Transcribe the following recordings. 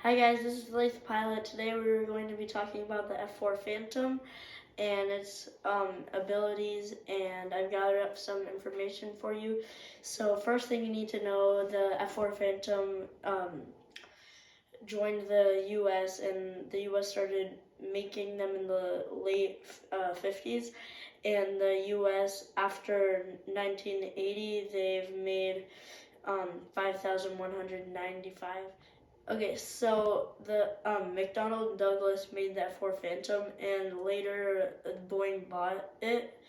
Hi guys, this is Lace Pilot. Today we're going to be talking about the F-4 Phantom and its abilities, and I've gathered up some information for you. So first thing you need to know, the F-4 Phantom joined the U.S. and the U.S. started making them in the late 50s, and the U.S. after 1980 they've made 5,195. Okay, so the McDonnell Douglas made the F-4 Phantom, and later Boeing bought it.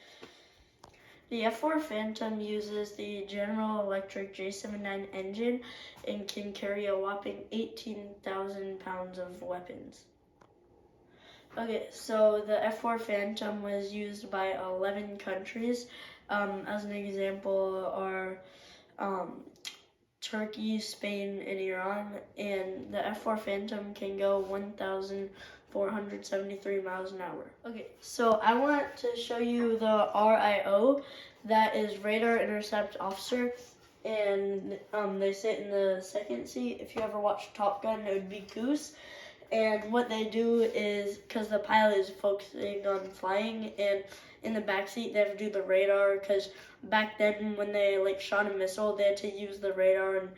The F-4 Phantom uses the General Electric J79 engine and can carry a whopping 18,000 pounds of weapons. Okay, so the F-4 Phantom was used by 11 countries. As an example are Turkey, Spain, and Iran, and the F-4 Phantom can go 1,473 miles an hour. Okay, so I want to show you the RIO, that is Radar Intercept Officer, and they sit in the second seat. If you ever watched Top Gun, it would be Goose. And what they do is, because the pilot is focusing on flying, and in the back seat they have to do the radar, because back then when they shot a missile, they had to use the radar and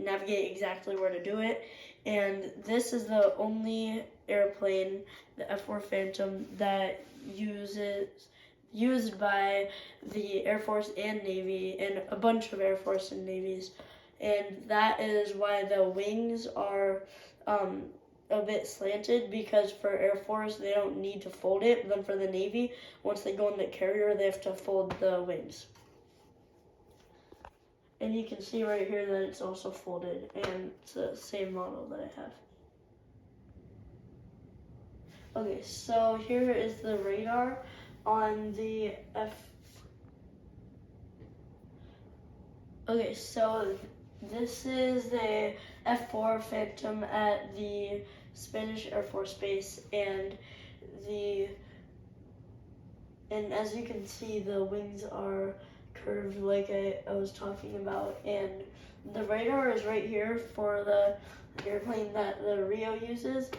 navigate exactly where to do it. And this is the only airplane, the F-4 Phantom, that used by the Air Force and Navy, and a bunch of Air Force and Navies. And that is why the wings are a bit slanted, because for Air Force they don't need to fold it, but then for the Navy, once they go in the carrier, they have to fold the wings. And you can see right here that it's also folded, and it's the same model that I have. Okay, so here is the radar on the Okay, so this is the F-4 Phantom at the Spanish Air Force Base, and as you can see, the wings are curved like I was talking about, and the radar is right here for the airplane that the Rio uses,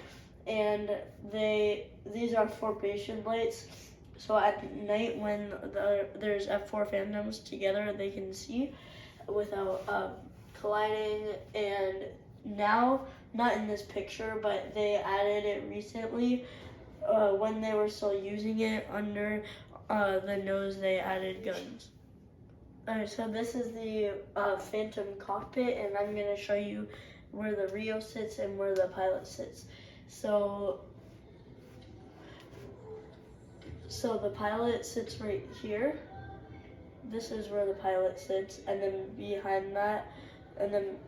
and these are formation lights. So at night when there's F-4 Phantoms together, they can see without colliding. And now, not in this picture, but they added it recently, when they were still using it under the nose, they added guns. Alright, so this is the Phantom cockpit, and I'm going to show you where the Rio sits and where the pilot sits. So the pilot sits right here. This is where the pilot sits, and then behind that, and then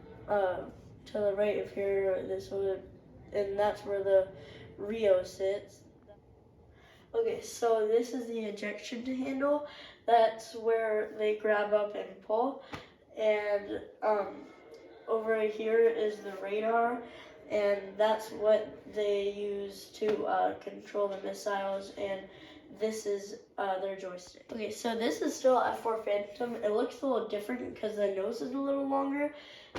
to the right of here, and that's where the Rio sits. Okay, so this is the ejection handle. That's where they grab up and pull, and over here is the radar, and that's what they use to control the missiles, and this is their joystick. Okay, so this is still F-4 Phantom. It looks a little different because the nose is a little longer.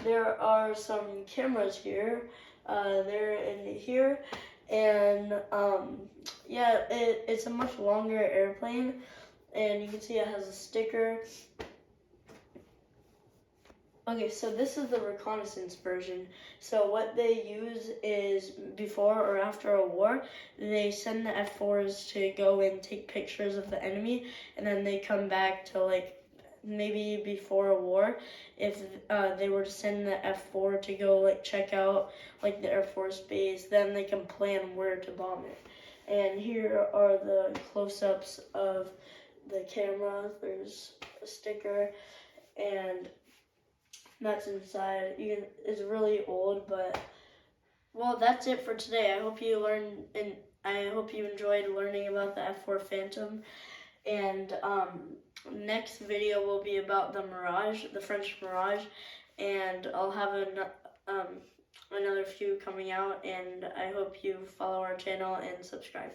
There are some cameras here, there and here, and yeah, it's a much longer airplane, and you can see it has a sticker. Okay, so this is the reconnaissance version. So what they use is, before or after a war, they send the F-4s to go and take pictures of the enemy, and then they come back to maybe before a war. If they were to send the F-4 to go check out the Air Force Base, then they can plan where to bomb it. And here are the close-ups of the camera. There's a sticker, and that's inside. It's really old, but well, that's it for today. I hope you learned, and I hope you enjoyed learning about the F-4 Phantom. And next video will be about the Mirage, the French Mirage, and I'll have another few coming out. And I hope you follow our channel and subscribe.